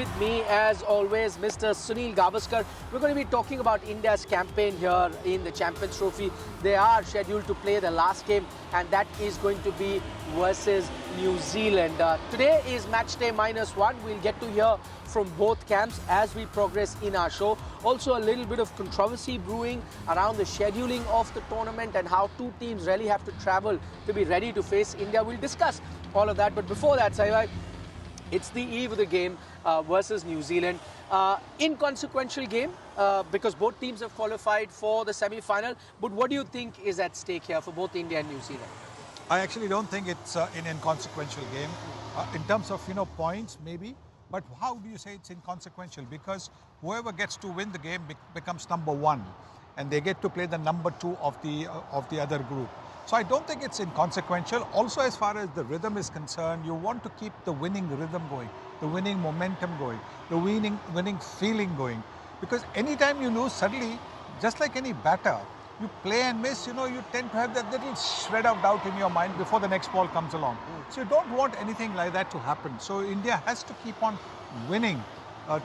with me, as always, Mr. Sunil Gavaskar. We're going to be talking about India's campaign here in the Champions Trophy. They are scheduled to play the last game, and that is going to be versus New Zealand. Today is match day -1. We'll get to hear from both camps as we progress in our show. Also, a little bit of controversy brewing around the scheduling of the tournament and how two teams really have to travel to be ready to face India. We'll discuss all of that. But before that, Saivai, it's the eve of the game versus New Zealand. Inconsequential game because both teams have qualified for the semi-final. But what do you think is at stake here for both India and New Zealand? I actually don't think it's an inconsequential game. In terms of, points, maybe. But how do you say it's inconsequential? Because whoever gets to win the game becomes number one. And they get to play the number two of the other group. So I don't think it's inconsequential. Also, as far as the rhythm is concerned, you want to keep the winning rhythm going, the winning momentum going, the winning feeling going. Because anytime you lose, suddenly, just like any batter, you play and miss, you tend to have that little shred of doubt in your mind before the next ball comes along. So you don't want anything like that to happen. So India has to keep on winning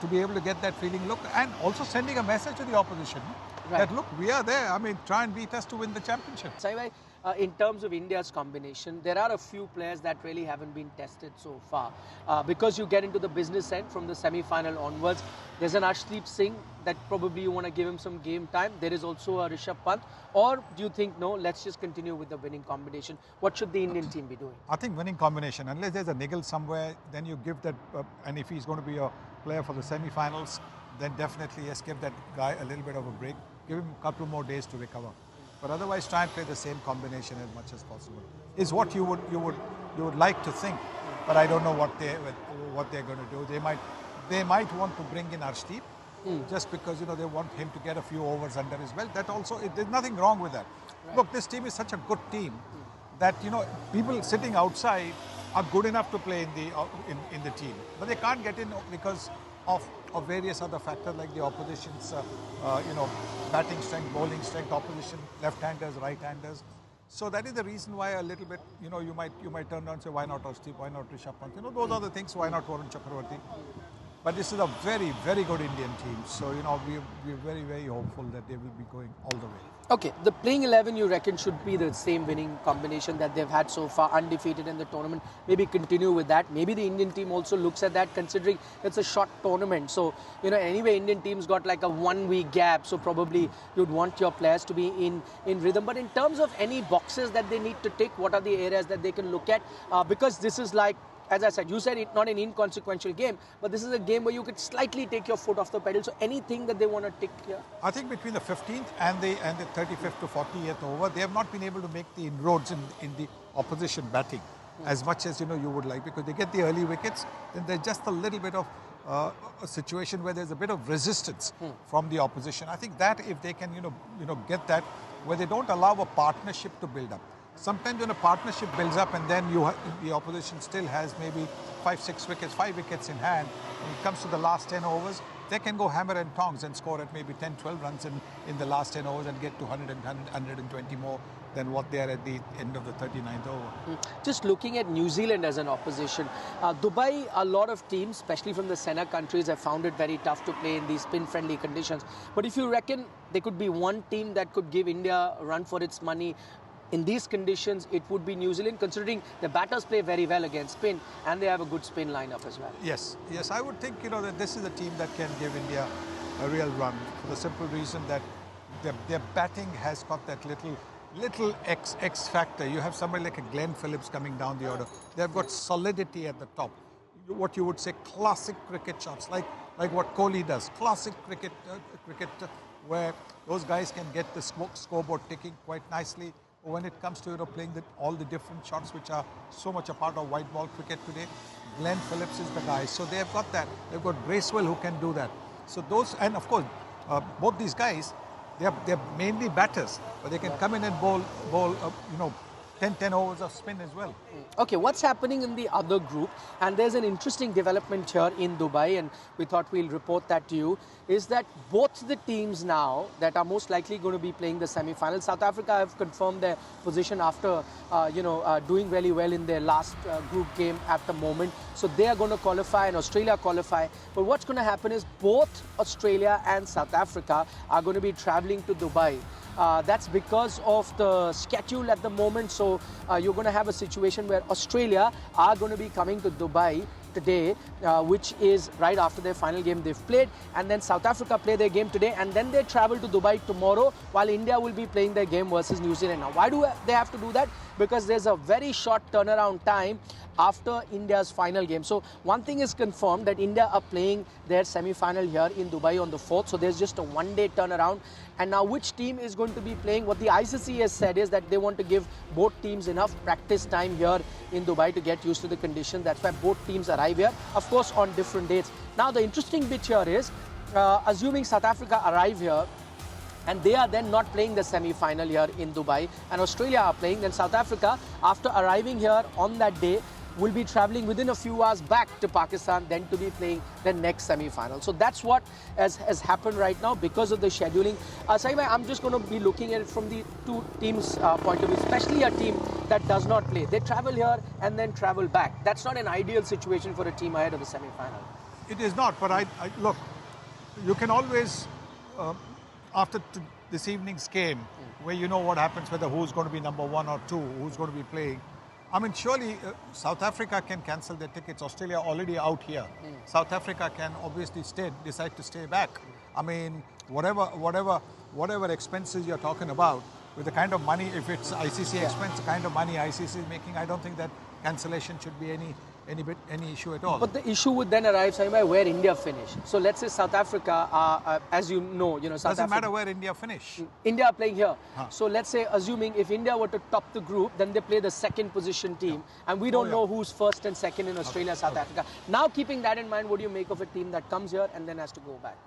to be able to get that feeling. Look, and also sending a message to the opposition that, look, we are there. I mean, try and beat us to win the championship. Saivai, in terms of India's combination, there are a few players that really haven't been tested so far. Because you get into the business end from the semi-final onwards, there's an Arshdeep Singh that probably you want to give him some game time. There is also a Rishabh Pant. Or do you think, no, let's just continue with the winning combination? What should the Indian team be doing? I think winning combination. Unless there's a niggle somewhere, then you give that, and if he's going to be a player for the semi-finals, then definitely, yes, give that guy a little bit of a break. Give him a couple more days to recover. But otherwise, try and play the same combination as much as possible. Is what you would like to think. But I don't know what they're going to do. They might want to bring in Arshdeep just because they want him to get a few overs under his belt. That also, there's nothing wrong with that. Right. Look, this team is such a good team that people sitting outside are good enough to play in the team, but they can't get in because of various other factors like the opposition's batting strength, bowling strength, opposition left-handers, right-handers. So that is the reason why a little bit you might turn around and say, why not Arshdeep, why not Rishabh Pant? Those are the things. Why not Varun Chakravarti? But this is a very, very good Indian team. So we're very, very hopeful that they will be going all the way. Okay, the playing 11 you reckon should be the same winning combination that they've had so far, undefeated in the tournament. Maybe continue with that. Maybe the Indian team also looks at that, considering it's a short tournament. So, anyway, Indian team's got like a 1 week gap. So probably you'd want your players to be in rhythm. But in terms of any boxes that they need to tick, what are the areas that they can look at? Because this is like, as I said, you said it's not an inconsequential game, but this is a game where you could slightly take your foot off the pedal. So anything that they want to tick here? I think between the 15th and the 35th to 40th over, they have not been able to make the inroads in the opposition batting as much as you would like, because they get the early wickets. Then there's just a little bit of a situation where there's a bit of resistance from the opposition. I think that if they can get that, where they don't allow a partnership to build up. Sometimes when a partnership builds up and then the opposition still has maybe 5 wickets in hand, when it comes to the last 10 overs, they can go hammer and tongs and score at maybe 10, 12 runs in the last 10 overs and get to 120 more than what they are at the end of the 39th over. Just looking at New Zealand as an opposition, Dubai, a lot of teams, especially from the Senna countries, have found it very tough to play in these spin-friendly conditions. But if you reckon there could be one team that could give India a run for its money in these conditions, it would be New Zealand, considering the batters play very well against spin and they have a good spin lineup as well. Yes, I would think that this is a team that can give India a real run for the simple reason that their batting has got that little X factor. You have somebody like a Glenn Phillips coming down the order. They've got solidity at the top. What you would say classic cricket shots, like what Kohli does. Classic cricket where those guys can get the scoreboard ticking quite nicely. When it comes to playing all the different shots which are so much a part of white ball cricket today, Glenn Phillips is the guy. So they have got that. They've got Bracewell who can do that. So those, and of course, both these guys, they're mainly batters, but they can come in and bowl 10 overs of spin as well. Okay, what's happening in the other group? And there's an interesting development here in Dubai, and we thought we'll report that to you, is that both the teams now that are most likely going to be playing the semi-final, South Africa have confirmed their position after, doing really well in their last group game at the moment. So they are going to qualify and Australia qualify. But what's going to happen is both Australia and South Africa are going to be traveling to Dubai. That's because of the schedule at the moment. So you're going to have a situation where Australia are going to be coming to Dubai today, which is right after their final game they've played, and then South Africa play their game today, and then they travel to Dubai tomorrow, while India will be playing their game versus New Zealand. Now, why do they have to do that? Because there's a very short turnaround time after India's final game. So one thing is confirmed, that India are playing their semi-final here in Dubai on the 4th. So there's just a one-day turnaround. And now which team is going to be playing? What the ICC has said is that they want to give both teams enough practice time here in Dubai to get used to the conditions. That's why both teams arrive here, of course, on different dates. Now the interesting bit here is, assuming South Africa arrive here, and they are then not playing the semi-final here in Dubai, and Australia are playing, then South Africa, after arriving here on that day, will be travelling within a few hours back to Pakistan, then to be playing the next semi-final. So that's what has happened right now because of the scheduling. Saima, I'm just going to be looking at it from the two teams' point of view, especially a team that does not play. They travel here and then travel back. That's not an ideal situation for a team ahead of the semi-final. It is not, but I look, you can always, after this evening's game, where you know what happens, whether who's going to be number 1 or 2, who's going to be playing. I mean, surely South Africa can cancel their tickets. Australia already out here. South Africa can obviously decide to stay back. I mean, whatever expenses you're talking about, with the kind of money, if it's ICC expense, the kind of money ICC is making, I don't think that cancellation should be any issue at all. But the issue would then arise, Saima, where India finish. So let's say South Africa, as you know, South Doesn't matter where India finish. India are playing here. So let's say, assuming if India were to top the group, then they play the second position team. And we don't know who's first and second in Australia, South Africa. Now, keeping that in mind, what do you make of a team that comes here and then has to go back?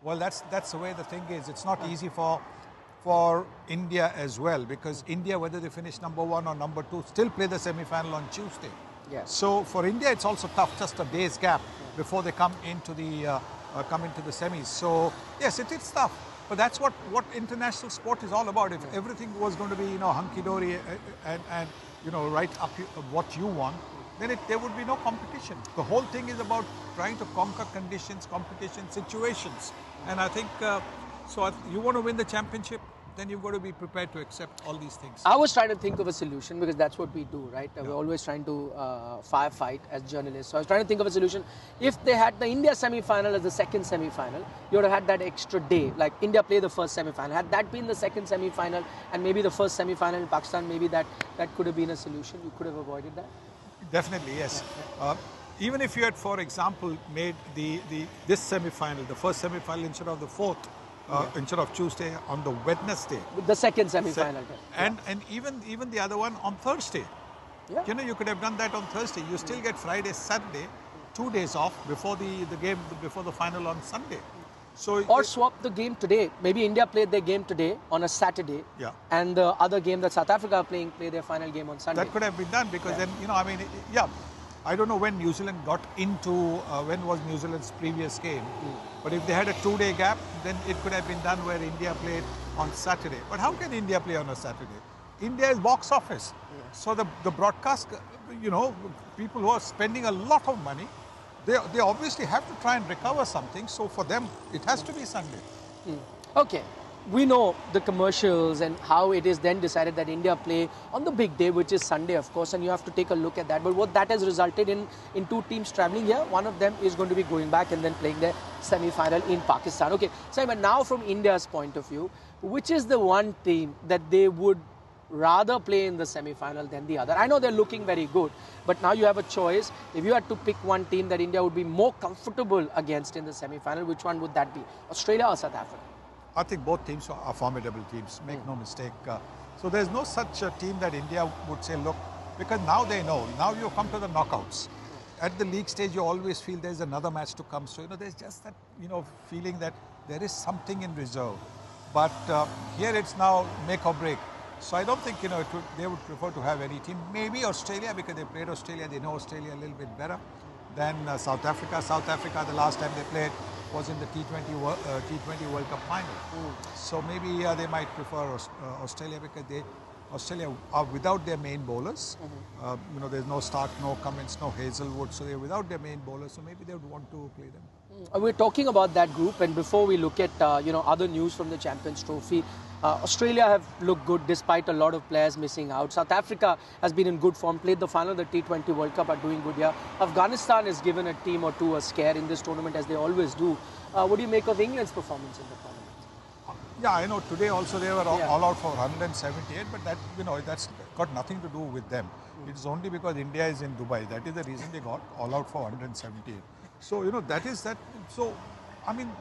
Well, that's the way the thing is. It's not easy for India as well, because India, whether they finish number 1 or number 2, still play the semi-final on Tuesday. Yes. So for India, it's also tough, just a day's gap before they come into the semis. So yes, it is tough, but that's what international sport is all about. If everything was going to be hunky-dory and right up what you want, then there would be no competition. The whole thing is about trying to conquer conditions, competition, situations, and I think so. You want to win the championship, then you've got to be prepared to accept all these things. I was trying to think of a solution, because that's what we do, right? We're always trying to firefight as journalists. So I was trying to think of a solution. If they had the India semi-final as the second semi-final, you would have had that extra day. Like India play the first semi-final. Had that been the second semi-final and maybe the first semi-final in Pakistan, maybe that could have been a solution. You could have avoided that. Definitely, yes. Even if you had, for example, made this semi-final, the first semi-final instead of the 4th, instead of Tuesday, on the Wednesday. The second semi-final. And even the other one on Thursday. Yeah. You could have done that on Thursday. You still get Friday, Saturday, 2 days off before the game, before the final on Sunday. So or swap the game today. Maybe India played their game today on a Saturday, and the other game that South Africa are playing, play their final game on Sunday. That could have been done, because then, I don't know when New Zealand got into, when was New Zealand's previous game. But if they had a 2-day gap, then it could have been done where India played on Saturday. But how can India play on a Saturday? India is box office. So the broadcast, people who are spending a lot of money, they obviously have to try and recover something. So for them, it has to be Sunday. Okay. We know the commercials and how it is then decided that India play on the big day, which is Sunday, of course, and you have to take a look at that. But what that has resulted in two teams traveling here. One of them is going to be going back and then playing their semi-final in Pakistan. Okay, Simon, now from India's point of view, which is the one team that they would rather play in the semi-final than the other? I know they're looking very good, but now you have a choice. If you had to pick one team that India would be more comfortable against in the semi-final, which one would that be? Australia or South Africa? I think both teams are formidable teams, make no mistake. So there's no such a team that India would say, look, because now they know. Now you come to the knockouts. At the league stage, you always feel there's another match to come. So, there's just that, feeling that there is something in reserve. But here it's now make or break. So I don't think they would prefer to have any team. Maybe Australia, because they played Australia, they know Australia a little bit better than South Africa. South Africa, the last time they played was in the T20 World Cup final. So maybe they might prefer Australia because Australia are without their main bowlers. There's no Stark, no Cummins, no Hazelwood, so they're without their main bowlers. So maybe they would want to play them. We're talking about that group, and before we look at other news from the Champions Trophy, Australia have looked good despite a lot of players missing out. South Africa has been in good form, played the final of the T20 World Cup, are doing good here. Afghanistan has given a team or two a scare in this tournament, as they always do. What do you make of England's performance in the tournament? Yeah, I know today also they were all out for 178, but that's got nothing to do with them. It's only because India is in Dubai. That is the reason they got all out for 178. So, that is that. So,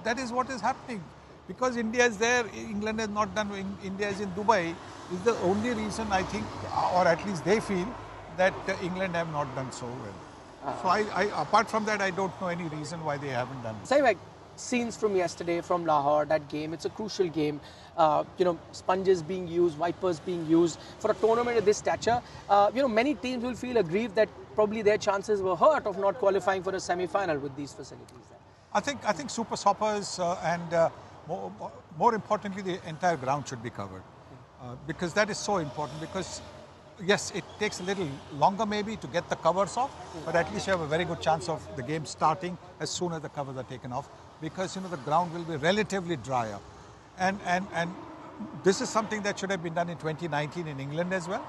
that is what is happening. Because India is there, England has not done, India is in Dubai, is the only reason I think, or at least they feel, that England have not done so well. So, apart from that, I don't know any reason why they haven't done it. Say, like, scenes from yesterday, from Lahore, that game, it's a crucial game. Sponges being used, wipers being used for a tournament of this stature. Many teams will feel aggrieved that probably their chances were hurt of not qualifying for a semi-final with these facilities. I think super stoppers and more importantly, the entire ground should be covered because that is so important. Because yes, it takes a little longer maybe to get the covers off, but at least you have a very good chance of the game starting as soon as the covers are taken off, because the ground will be relatively drier, and this is something that should have been done in 2019 in England as well.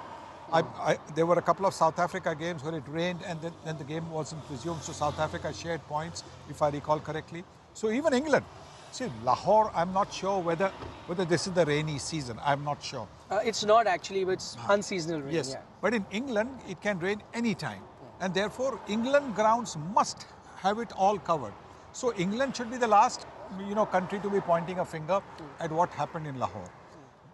There were a couple of South Africa games where it rained and then the game wasn't resumed, so South Africa shared points, if I recall correctly. So even England, see, Lahore, I'm not sure whether this is the rainy season. I'm not sure. It's not actually, but it's unseasonal rain. Yes, yeah. But in England, it can rain anytime. And therefore, England grounds must have it all covered. So England should be the last, country to be pointing a finger at what happened in Lahore.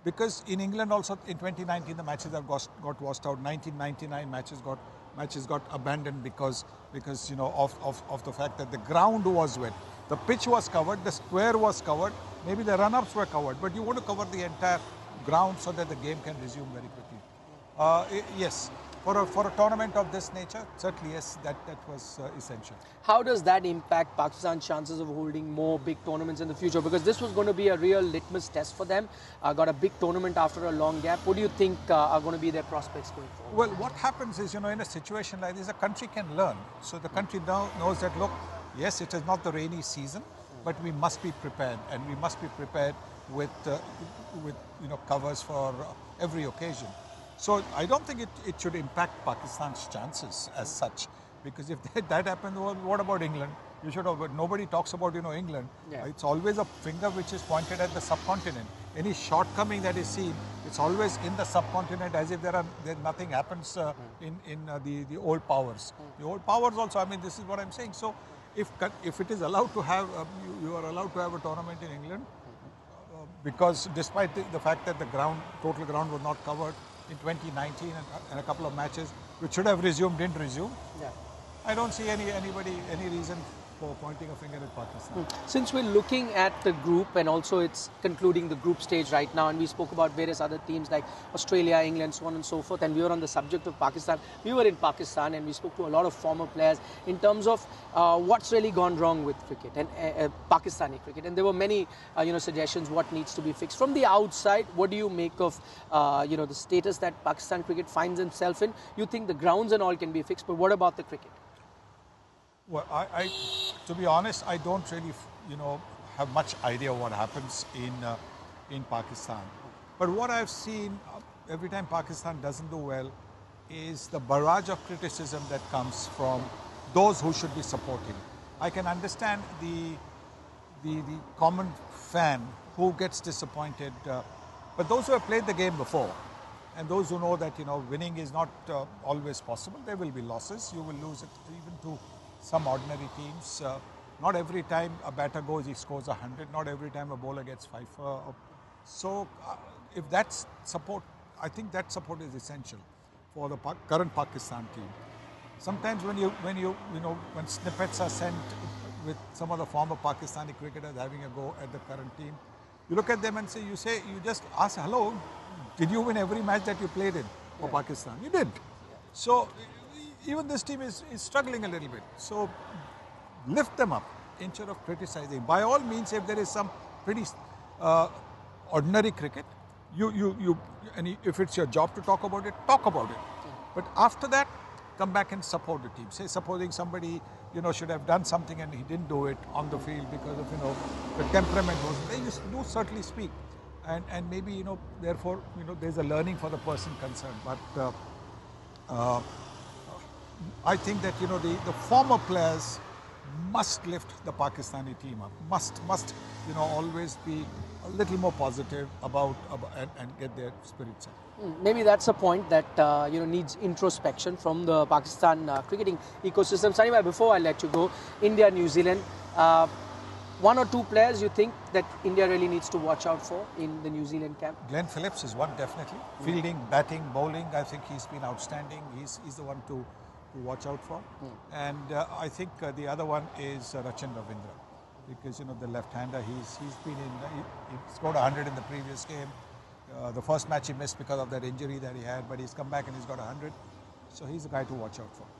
Because in England also, in 2019, the matches have got washed out. 1999 matches got abandoned because of the fact that the ground was wet. The pitch was covered, the square was covered, maybe the run-ups were covered, but you want to cover the entire ground so that the game can resume very quickly. Yes, for a tournament of this nature, certainly yes, that was essential. How does that impact Pakistan's chances of holding more big tournaments in the future? Because this was going to be a real litmus test for them. Got a big tournament after a long gap. What do you think are going to be their prospects going forward? Well, what happens is, in a situation like this, a country can learn. So the country now knows that, look, yes, it is not the rainy season, but we must be prepared, and we must be prepared with covers for every occasion. So I don't think it should impact Pakistan's chances as such, because if that happens, well, what about England? You should have, but nobody talks about England. Yeah. It's always a finger which is pointed at the subcontinent. Any shortcoming that is seen, it's always in the subcontinent, as if nothing happens in the old powers. The old powers also. This is what I'm saying. So if it is allowed to have, you are allowed to have a tournament in England, because despite the fact that the total ground was not covered in 2019 and a couple of matches which should have resumed didn't resume. Yeah. I don't see any reason for pointing a finger at Pakistan. Since we're looking at the group, and also it's concluding the group stage right now, and we spoke about various other teams like Australia, England, so on and so forth, and we were on the subject of Pakistan. We were in Pakistan and we spoke to a lot of former players in terms of what's really gone wrong with cricket and Pakistani cricket, and there were many suggestions what needs to be fixed. From the outside, what do you make of the status that Pakistan cricket finds itself in? You think the grounds and all can be fixed, but what about the cricket? Well, I to be honest, I don't really, have much idea what happens in Pakistan. But what I've seen every time Pakistan doesn't do well is the barrage of criticism that comes from those who should be supporting. I can understand the common fan who gets disappointed, but those who have played the game before, and those who know that winning is not always possible, there will be losses. You will lose it even to some ordinary teams. Not every time a batter goes, he scores 100. Not every time a bowler gets 5. So if that's support, I think that support is essential for the current Pakistan team. Sometimes when snippets are sent with some of the former Pakistani cricketers having a go at the current team, You look at them and you just ask, hello, did you win every match that you played in for Pakistan? You did. So even this team is struggling a little bit. So lift them up instead of criticizing. By all means, if there is some pretty uh, ordinary cricket, and if it's your job to talk about it, talk about it. But after that, come back and support the team. Say, supposing somebody should have done something and he didn't do it on the field because of the temperament was. They just do certainly speak, and maybe therefore there's a learning for the person concerned. But I think that the former players must lift the Pakistani team up. Must always be a little more positive about and get their spirits up. Maybe that's a point that needs introspection from the Pakistan cricketing ecosystem. Sunny, before I let you go, India, New Zealand, one or two players you think that India really needs to watch out for in the New Zealand camp? Glenn Phillips is one, definitely. Fielding, batting, bowling, I think he's been outstanding. He's the one to watch out for. And I think the other one is Rachin, Ravindra, because the left-hander, he's been he scored 100 in the previous game. The first match he missed because of that injury that he had, but he's come back and he's got 100. So he's the guy to watch out for.